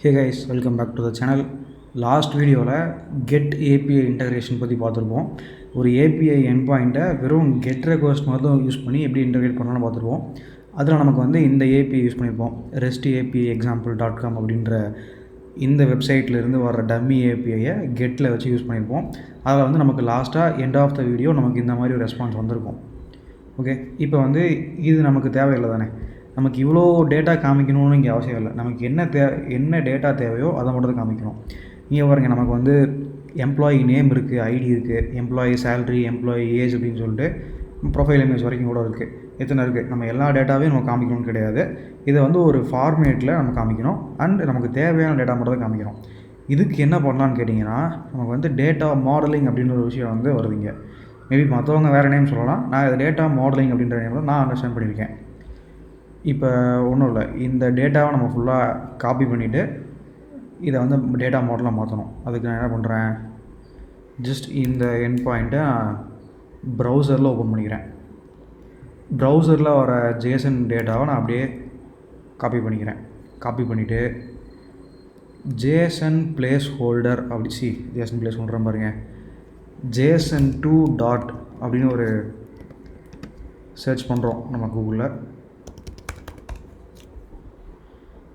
Hey guys, welcome back to the channel. Last வீடியோவில் get API integration பற்றி பார்த்துருப்போம். ஒரு ஏபிஐ எண்ட் பாயிண்ட்டை வெறும் கெட் ரெக்வஸ்ட் மட்டும் யூஸ் பண்ணி எப்படி இன்டகிரேட் பண்ணலாம்னு பார்த்துருப்போம். அதில் நமக்கு வந்து இந்த ஏபிஐ யூஸ் பண்ணியிருப்போம். ரெஸ்ட் ஏபிஐ example.com அப்படின்ற இந்த வெப்சைட்லேருந்து வர டம்மி ஏபிஐயை கெட்டில் வச்சு யூஸ் பண்ணியிருப்போம். அதில் வந்து நமக்கு லாஸ்ட்டாக எண்ட் ஆஃப் த வீடியோ நமக்கு இந்த மாதிரி ஒரு ரெஸ்பான்ஸ் வந்திருக்கும். ஓகே, இப்போ வந்து இது நமக்கு தேவையில்லை தானே, நமக்கு இவ்வளோ டேட்டா காமிக்கணும்னு இங்கே அவசியம் இல்லை. நமக்கு என்ன டேட்டா தேவையோ அதை மட்டும் தான் காமிக்கணும். இங்கே பாருங்கள், நமக்கு வந்து எம்ப்ளாயி நேம் இருக்குது, ஐடி இருக்குது, எம்ப்ளாயி சேலரி, எம்ப்ளாயி ஏஜ் அப்படின்னு சொல்லிட்டு ப்ரொஃபைல் இமேஜ் வரைக்கும் கூட இருக்குது. எத்தனை இருக்குது, நம்ம எல்லா டேட்டாவையும் நம்ம காமிக்கணும்னு கிடையாது. இதை வந்து ஒரு ஃபார்மேட்டில் நம்ம காமிக்கணும் அண்ட் நமக்கு தேவையான டேட்டா மட்டும் தான் காமிக்கணும். இதுக்கு என்ன பண்ணலான்னு கேட்டிங்கன்னா, நமக்கு வந்து டேட்டா மாடலிங் அப்படின்ற ஒரு விஷயம் வந்து வருதுங்க. மேபி மற்றவங்க வேறு நேம் சொல்லலாம், நான் இது டேட்டா மாடலிங் அப்படின்ற நேமில் நான் அண்டர்ஸ்டாண்ட் பண்ணியிருக்கேன். இப்போ ஒன்றும் இல்லை, இந்த டேட்டாவை நம்ம ஃபுல்லாக காப்பி பண்ணிவிட்டு இதை வந்து டேட்டா மாடலாக மாற்றணும். அதுக்கு நான் என்ன பண்ணுறேன், ஜஸ்ட் இந்த எண்ட் பாயிண்ட்டை ப்ரௌசரில் ஓப்பன் பண்ணிக்கிறேன். ப்ரௌசரில் வர ஜேசன் டேட்டாவை நான் அப்படியே காப்பி பண்ணிக்கிறேன். காப்பி பண்ணிவிட்டு Jason place holder Jason place holder பாருங்கள், json2 டாட் அப்படின்னு ஒரு சர்ச் பண்ணுறோம் நம்ம கூகுளில்.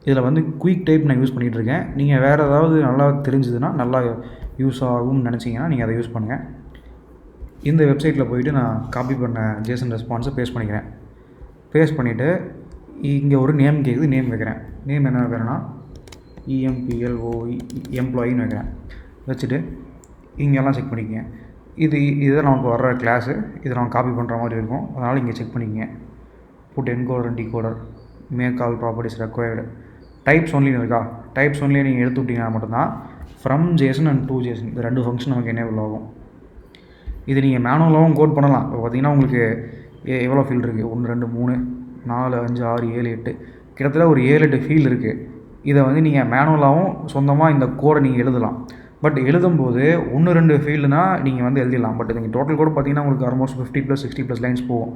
இதில் வந்து குயிக் டைப் நான் யூஸ் பண்ணிகிட்ருக்கேன். நீங்கள் வேறு ஏதாவது நல்லா தெரிஞ்சுதுன்னா, நல்லா யூஸ் ஆகும்னு நினச்சிங்கன்னா நீங்கள் அதை யூஸ் பண்ணுங்கள். இந்த வெப்சைட்டில் போயிட்டு நான் காப்பி பண்ண ஜேசன் ரெஸ்பான்ஸை பேஸ்ட் பண்ணிக்கிறேன். பேஸ்ட் பண்ணிவிட்டு இங்கே ஒரு நேம் கேட்குது, நேம் வைக்கிறேன். நேம் என்ன வைக்கிறேன்னா EMPLOE எம்ப்ளாயின்னு வைக்கிறேன். வச்சுட்டு இங்கெல்லாம் செக் பண்ணிக்கங்க. இதுதான் நமக்கு வர்ற கிளாஸு. இதை நம்ம காப்பி பண்ணுற மாதிரி இருக்கும், அதனால் இங்கே செக் பண்ணிக்கங்க. Put encoder and decoder, make all properties required, types ஒன்லின்னு இருக்கா, டைப்ஸ் ஒன்லியே நீங்கள் எடுத்து விட்டிங்கன்னா மட்டும்தான் from JSON and to JSON இந்த ரெண்டு ஃபங்க்ஷன் நமக்கு எனேபிள் ஆகும். இது நீங்கள் மேனுவலாகவும் கோட் பண்ணலாம். இப்போ பார்த்தீங்கன்னா உங்களுக்கு எவ்வளோ ஃபீல்டு இருக்குது, 1 2 3 4 5 6 7 8 கிட்டத்தட்ட ஒரு 7-8 ஃபீல்டு இருக்குது. இதை வந்து நீங்கள் மேனுவலாகவும் சொந்தமாக இந்த கோடை நீங்கள் எழுதலாம். பட் எழுதும்போது 1-2 ஃபீல்டுனா நீங்கள் வந்து எழுதிடலாம். பட் நீங்கள் டோட்டல் கூட பார்த்தீங்கன்னா உங்களுக்கு ஆல்மோஸ்ட் 50+ 60+ லைன்ஸ் போகும்.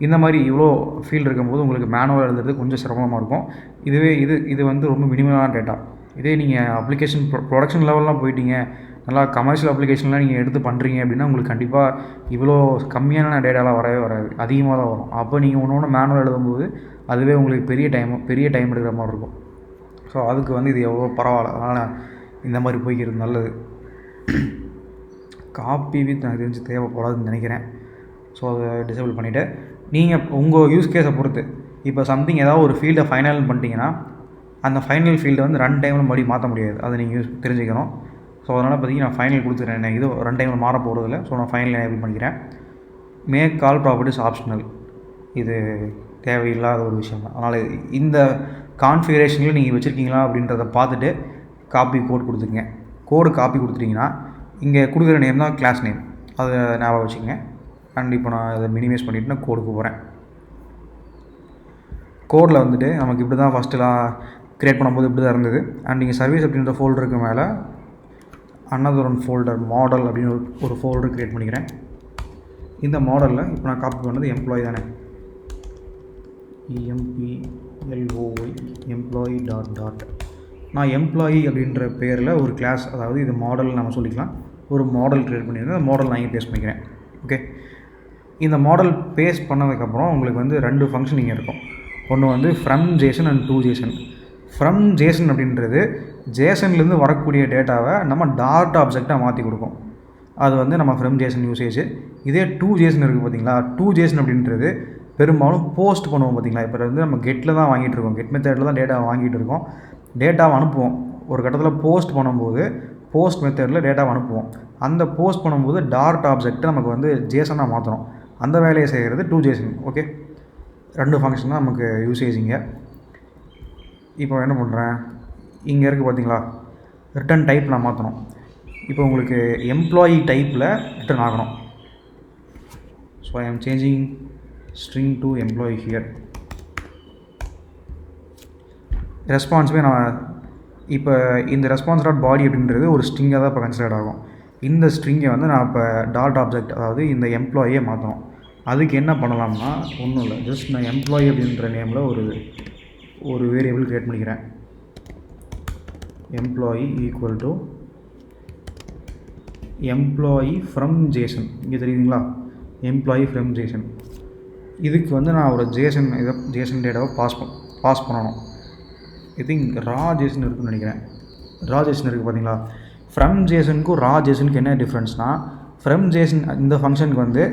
இந்த மாதிரி இவ்வளோ ஃபீல்டு இருக்கும்போது உங்களுக்கு மேனுவல் எழுதுறது கொஞ்சம் சிரமமாக இருக்கும். இதுவே இது வந்து ரொம்ப மினிமலான டேட்டா. இதே நீங்கள் அப்ளிகேஷன் ப்ரொடக்ஷன் லெவல்லாம் போயிட்டீங்க, நல்லா கமர்ஷியல் அப்ளிகேஷன்லாம் நீங்கள் எடுத்து பண்ணுறீங்க அப்படின்னா உங்களுக்கு கண்டிப்பாக இவ்வளோ கம்மியான டேட்டாலாம் வரவே வராது, அதிகமாக தான் வரும். அப்போ நீங்கள் ஒன்று மேனுவல் எழுதும்போது அதுவே உங்களுக்கு பெரிய டைம் எடுக்கிற மாதிரி இருக்கும். ஸோ அதுக்கு வந்து இது எவ்வளோ பரவாயில்ல, அதனால் இந்த மாதிரி போய்க்கிறது நல்லது. காப்பி வித் எனக்கு தெரிஞ்சு தேவைப்படாதுன்னு நினைக்கிறேன். ஸோ அதை டிசேபிள் பண்ணிவிட்டு நீங்கள் உங்கள் யூஸ் கேஸை பொறுத்து இப்போ சம்திங் ஏதாவது ஒரு ஃபீல்டை ஃபைனல் பண்ணிட்டீங்கன்னா அந்த ஃபைனல் ஃபீல்டை வந்து ரன் டைமில் மறுபடியும் மாற்ற முடியாது. அதை நீங்கள் தெரிஞ்சுக்கணும். ஸோ அதனால் பார்த்தீங்கன்னா நான் ஃபைனல் கொடுத்துக்கிறேன். இது ரன் டைமில் மாற போகிறதில்ல. ஸோ நான் ஃபைனல் எனேபிள் பண்ணிக்கிறேன். மேக் ஆல் ப்ராப்பர்ட்டிஸ் ஆப்ஷனல், இது தேவையில்லாத ஒரு விஷயம் தான். அதனால் இந்த கான்ஃபிகரேஷனில் நீங்கள் வச்சுருக்கீங்களா அப்படின்றத பார்த்துட்டு காப்பி கோட் கொடுத்துருங்க. கோடு காப்பி கொடுத்துட்டிங்கன்னா இங்கே கொடுக்குற நேம் தான் கிளாஸ் நேம், அதை ஞாபகம் வச்சுக்கோங்க. அண்ட் இப்போ நான் அதை மினிமைஸ் பண்ணிவிட்டு நான் கோடுக்கு போகிறேன். கோடில் வந்துட்டு நமக்கு இப்படி தான் ஃபஸ்ட்டுலாம் க்ரியேட் பண்ணும்போது இப்படி தான் இருந்தது. அண்ட் நீங்கள் சர்வீஸ் அப்படின்ற ஃபோல்டருக்கு மேலே அனதர் ஒன் ஃபோல்டர் மாடல் அப்படின்னு ஒரு ஃபோல்டர் க்ரியேட் பண்ணிக்கிறேன். இந்த மாடலில் இப்போ நான் காப்பி பண்ணது எம்ப்ளாயி தானே, EMPLOY எம்ப்ளாயி டாட் நான் எம்ப்ளாயி அப்படின்ற பேரில் ஒரு கிளாஸ், அதாவது இது மாடல் நம்ம சொல்லிக்கலாம், ஒரு மாடல் க்ரியேட் பண்ணியிருக்கேன். அந்த மாடல் நான் இங்கே பேஸ்ட் பண்ணிக்கிறேன். ஓகே, இந்த மாடல் பேஸ்ட் பண்ணதுக்கப்புறம் உங்களுக்கு வந்து 2 ஃபங்க்ஷன் இங்கே இருக்கும். ஒன்று வந்து from JSON and to Jason. From Jason அப்படின்றது ஜேசன்லேருந்து வரக்கூடிய டேட்டாவை நம்ம டாட் ஆப்ஜெக்டாக மாற்றி கொடுக்கும். அது வந்து நம்ம ஃப்ரம் ஜேசன் யூசேஜ். இதே டு ஜேசன் இருக்குது பார்த்தீங்களா, டு ஜேசன் அப்படின்றது பெரும்பாலும் போஸ்ட் பண்ணுவோம் பார்த்தீங்களா. இப்போ வந்து நம்ம கெட்டில் தான் வாங்கிட்டு இருக்கோம், கெட் மெத்தடில் தான் டேட்டாவை வாங்கிட்டு இருக்கோம். டேட்டாவை அனுப்புவோம். ஒரு கட்டத்தில் போஸ்ட் பண்ணும்போது போஸ்ட் மெத்தடில் டேட்டாவை அனுப்புவோம். அந்த போஸ்ட் பண்ணும்போது டாட் ஆப்ஜெக்ட்டை நமக்கு வந்து ஜேசனாக மாற்றணும். அந்த வேலையை செய்கிறது டு ஜேசன். ஓகே, 2 ஃபங்க்ஷன் தான் நமக்கு யூசேஜிங்க. இப்போ என்ன பண்ணுறேன், இங்கே இருக்குது பார்த்தீங்களா, ரிட்டன் டைப் நான் மாற்றணும். இப்போ உங்களுக்கு எம்ப்ளாயி டைப்பில் ரிட்டன் ஆகணும். So I am changing string to employee here. ரெஸ்பான்ஸுமே நான் இப்போ இந்த ரெஸ்பான்ஸ் டாட் பாடி அப்படின்றது ஒரு ஸ்ட்ரிங்காக தான் இப்போ கன்சிடர் ஆகும். இந்த ஸ்ட்ரிங்கை வந்து நான் இப்போ டாட் ஆப்ஜெக்ட், அதாவது இந்த எம்ப்ளாயியை மாற்றணும். அதுக்கு என்ன பண்ணலாம்னா ஒன்றும் இல்லை, ஜஸ்ட் நான் எம்ப்ளாயி அப்படின்ற நேமில் ஒரு வேரியபிள் க்ரியேட் பண்ணிக்கிறேன். Employee equal to employee from Jason. இங்கே தெரியுதுங்களா, எம்ப்ளாயி ஃப்ரம் ஜேசன். இதுக்கு வந்து நான் ஒரு ஜேசன் டேட்டாவை பாஸ் பண்ணணும். ஐ திங்க் ரா ஜேசன் இருக்குன்னு நினைக்கிறேன். ரா ஜேசன் இருக்குது பார்த்தீங்களா. ஃப்ரம் ஜேசனுக்கும் ரா ஜேசனுக்கு என்ன டிஃப்ரென்ஸ்னால், ஃப்ரம் ஜேசன் இந்த ஃபங்க்ஷனுக்கு வந்து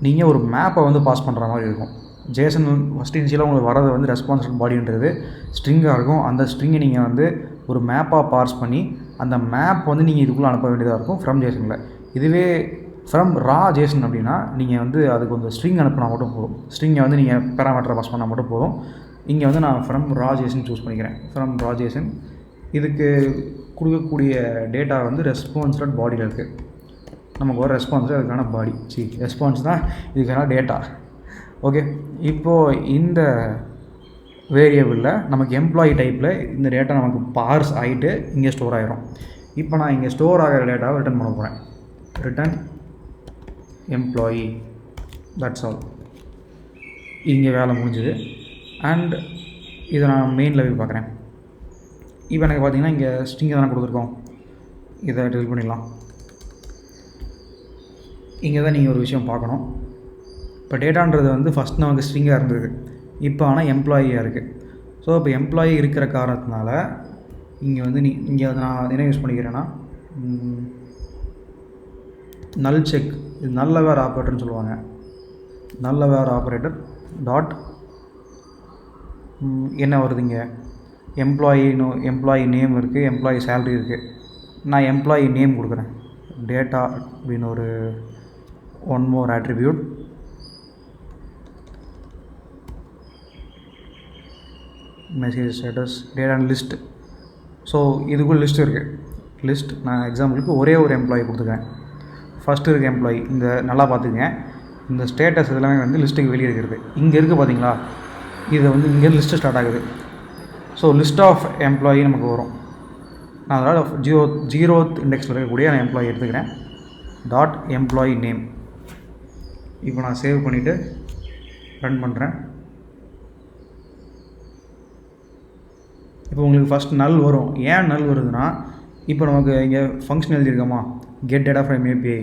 நீங்கள் ஒரு மேப்பை வந்து பாஸ் பண்ணுற மாதிரி இருக்கும். ஜேசன் ஃபஸ்ட் இனிஷியலாக உங்களுக்கு வரது வந்து ரெஸ்பான்சிபிள் பாடின்றது ஸ்ட்ரிங்காக இருக்கும். அந்த ஸ்ட்ரிங்கை நீங்கள் வந்து ஒரு மேப்பாக பார்ஸ் பண்ணி அந்த மேப் வந்து நீங்கள் இதுக்குள்ளே அனுப்ப வேண்டியதாக இருக்கும் ஃப்ரம் ஜேசனில். இதுவே ஃப்ரம் ரா ஜேசன் அப்படின்னா நீங்கள் வந்து அதுக்கு கொஞ்சம் ஸ்ட்ரிங் அனுப்பினா மட்டும் போதும். ஸ்ட்ரிங்கை வந்து நீங்கள் பேராமீட்டரை பாஸ் பண்ணால் மட்டும் போதும். இங்கே வந்து நான் ஃப்ரம் ரா ஜேசன் சூஸ் பண்ணிக்கிறேன். ஃப்ரம் ரா ஜேசன் இதுக்கு கொடுக்கக்கூடிய டேட்டா வந்து ரெஸ்பான்ஸ் பாடியில் இருக்குது. நமக்கு ஒரு ரெஸ்பான்ஸ் அதுக்கான பாடி, ரெஸ்பான்ஸ் தான் இதுக்கான டேட்டா. ஓகே, இப்போது இந்த வேரியபிளில் நமக்கு எம்ப்ளாயி டைப்பில் இந்த டேட்டா நமக்கு பார்ஸ் ஆகிட்டு இங்கே ஸ்டோர் ஆகிரும். இப்போ நான் இங்கே ஸ்டோர் ஆகிற டேட்டாவை ரிட்டர்ன் பண்ண போகிறேன். Return employee, that's all. இங்கே வேலை முடிஞ்சுது. அண்ட் இதை நான் மெயினில் போய் பார்க்குறேன். இப்போ எனக்கு பார்த்தீங்கன்னா இங்கே ஸ்ட்ரிங்கை தானே கொடுத்துருக்கோம், இதை டெலிட் பண்ணிடலாம். இங்கே தான் நீங்கள் ஒரு விஷயம் பார்க்கணும். இப்போ டேட்டான்றது வந்து ஃபஸ்ட் நமக்கு ஸ்ட்ரிங்காக இருந்தது, இப்போ ஆனால் எம்ப்ளாயியாக இருக்குது. ஸோ இப்போ எம்ப்ளாயி இருக்கிற காரணத்தினால இங்கே வந்து இங்கே நான் என்ன யூஸ் பண்ணிக்கிறேன்னா நல் செக், இது நல்ல வேர் ஆப்ரேட்டர்னு சொல்லுவாங்க. நல்ல வேர் ஆப்ரேட்டர் டாட் என்ன வருது இங்கே எம்ப்ளாயி நேம் இருக்குது, எம்ப்ளாயி சேலரி இருக்குது. நான் எம்ப்ளாயி நேம் கொடுக்குறேன். டேட்டா அப்படின்னு ஒரு one more attribute. Message status data list. So இதுக்குள்ள லிஸ்ட் இருக்குது. லிஸ்ட் நான் எக்ஸாம்பிளுக்கு ஒரே ஒரு எம்ப்ளாயி கொடுத்துக்கிறேன். ஃபஸ்ட்டு இருக்க எம்ப்ளாயி இந்த நல்லா பார்த்துக்கங்க. இந்த ஸ்டேட்டஸ் இதெல்லாமே வந்து லிஸ்ட்டுக்கு வெளியே இருக்கிறது. இங்கே இருக்குது பார்த்தீங்களா, இது வந்து இங்கே லிஸ்ட்டு ஸ்டார்ட் ஆகுது. ஸோ லிஸ்ட் ஆஃப் எம்ப்ளாயி நமக்கு வரும். நான் அதனால் ஜீரோத் இண்டெக்ஸில் இருக்கக்கூடிய நான் எம்ப்ளாயி எடுத்துக்கிறேன். Dot employee name. இப்போ நான் சேவ் பண்ணிவிட்டு ரன் பண்ணுறேன். இப்போ உங்களுக்கு ஃபஸ்ட் நல் வரும். ஏன் நல் வருதுன்னா, இப்போ நமக்கு இங்கே ஃபங்க்ஷன் எழுதியிருக்கோமா, கெட் டேட்டா ஃப்ரம் ஏபிஐ,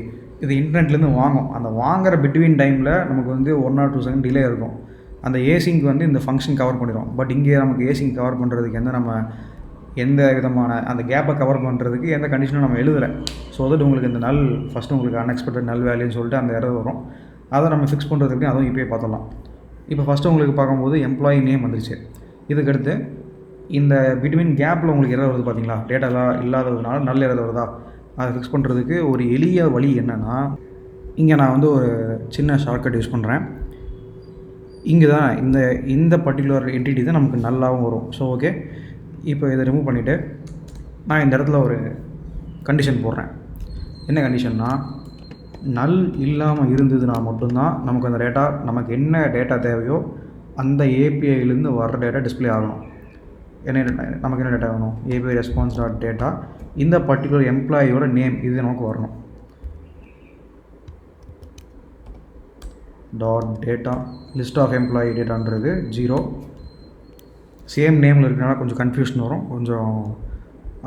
இது இன்டர்நெட்லேருந்து வாங்கும். அந்த வாங்குகிற பிட்வீன் டைமில் நமக்கு வந்து 1 or 2 செகண்ட் டிலே இருக்கும். அந்த ஏசிங்க்கு வந்து இந்த ஃபங்க்ஷன் கவர் பண்ணிடும். பட் இங்கே நமக்கு ஏசிங் கவர் பண்ணுறதுக்கு எந்த விதமான அந்த கேப்பை கவர் பண்ணுறதுக்கு எந்த கண்டிஷனும் நம்ம எழுதலை. ஸோ வந்துட்டு உங்களுக்கு இந்த நல் ஃபஸ்ட்டு உங்களுக்கு அன்எக்ஸ்பெக்டட் நல் வேல்யூன்னு சொல்லிட்டு அந்த எரர் வரும். அதை நம்ம ஃபிக்ஸ் பண்ணுறதுக்கு அதுவும் இப்போயே பார்த்துடலாம். இப்போ ஃபஸ்ட்டு உங்களுக்கு பார்க்கும்போது எம்ப்ளாயி நேம் வந்துருச்சு. இதுக்கடுத்து இந்த பிட்வீன் கேப்பில் உங்களுக்கு எரர் வருது பார்த்தீங்களா, டேட்டாலாம் இல்லாததுனால நல்ல எரர் வருதா, அதை ஃபிக்ஸ் பண்ணுறதுக்கு ஒரு எளிய வழி என்னென்னா, இங்கே நான் வந்து ஒரு சின்ன ஷார்ட்கட் யூஸ் பண்ணுறேன். இங்கே தான் இந்த பர்டிகுலர் என்டிட்டி தான் நமக்கு நல்லாவும் வரும். ஸோ ஓகே, இப்போ இதை ரிமூவ் பண்ணிவிட்டு நான் இந்த இடத்துல ஒரு கண்டிஷன் போடுறேன். என்ன கண்டிஷன்னா, நல் இல்லாமல் இருந்ததுன்னா மட்டும்தான் நமக்கு அந்த டேட்டா, நமக்கு என்ன டேட்டா தேவையோ அந்த ஏபிஐலேருந்து வர்ற டேட்டா டிஸ்பிளே ஆகணும். நமக்கு என்ன டேட்டா வேணும், ஏபிஐ ரெஸ்பான்ஸ் டாட் டேட்டா, இந்த பர்டிகுலர் எம்ப்ளாயியோட நேம் இது நமக்கு வரணும். Dot data list of employee டேட்டான்றது 0. சேம் நேமில் இருக்கிறனால கொஞ்சம் கன்ஃபியூஷன் வரும், கொஞ்சம்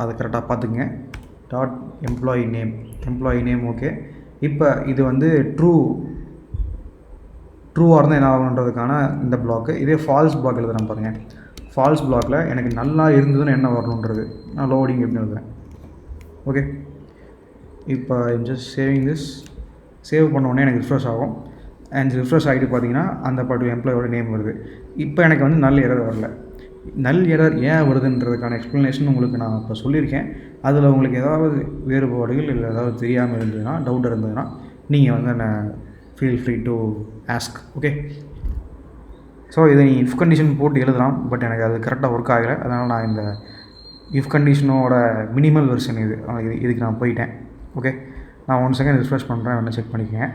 அதை கரெக்டாக பார்த்துக்குங்க. Dot employee name okay. இப்போ இது வந்து ட்ரூவாக இருந்தால் என்ன ஆகணுன்றதுக்கான இந்த பிளாக்கு. இதே ஃபால்ஸ் பிளாக் எழுதுறேன் பாருங்கள். ஃபால்ஸ் பிளாக்கில் எனக்கு நல்லா இருந்ததுன்னு என்ன வரணுன்றது நான் லோடிங் எப்படி எழுதுறேன். ஓகே, இப்போ ஜஸ்ட் சேவிங் திஸ். சேவ் பண்ணோடனே எனக்கு ரிஃப்ரெஷ் ஆகும். அண்ட் ரிஃப்ரெஷ் ஆகிட்டு பார்த்தீங்கன்னா அந்த பர்டிகுலர் எம்ப்ளாயோட நேம் வருது. இப்போ எனக்கு வந்து நல் எரர் வரல. நல் எரர் ஏன் வருதுன்றதுக்கான எக்ஸ்ப்ளனேஷன் உங்களுக்கு நான் இப்போ சொல்லியிருக்கேன். அதில் உங்களுக்கு ஏதாவது வேறுபாடுகள் இல்லை ஏதாவது தெரியாமல் இருந்ததுன்னா, டவுட் இருந்ததுன்னா நீங்கள் வந்து என்ன feel free to ask. Okay, so இதை நீ இஃப் கண்டிஷன் போட்டு எழுதலாம். பட் எனக்கு அது கரெக்டாக ஒர்க் ஆகலை. அதனால் நான் இந்த இஃப் கண்டிஷனோட மினிமல் வெர்ஷன் இதுக்கு நான் போயிட்டேன். ஓகே, நான் 1 செகண்ட் ரிஃப்ரெஷ் பண்ணுறேன், வேணா செக் பண்ணிக்கங்க.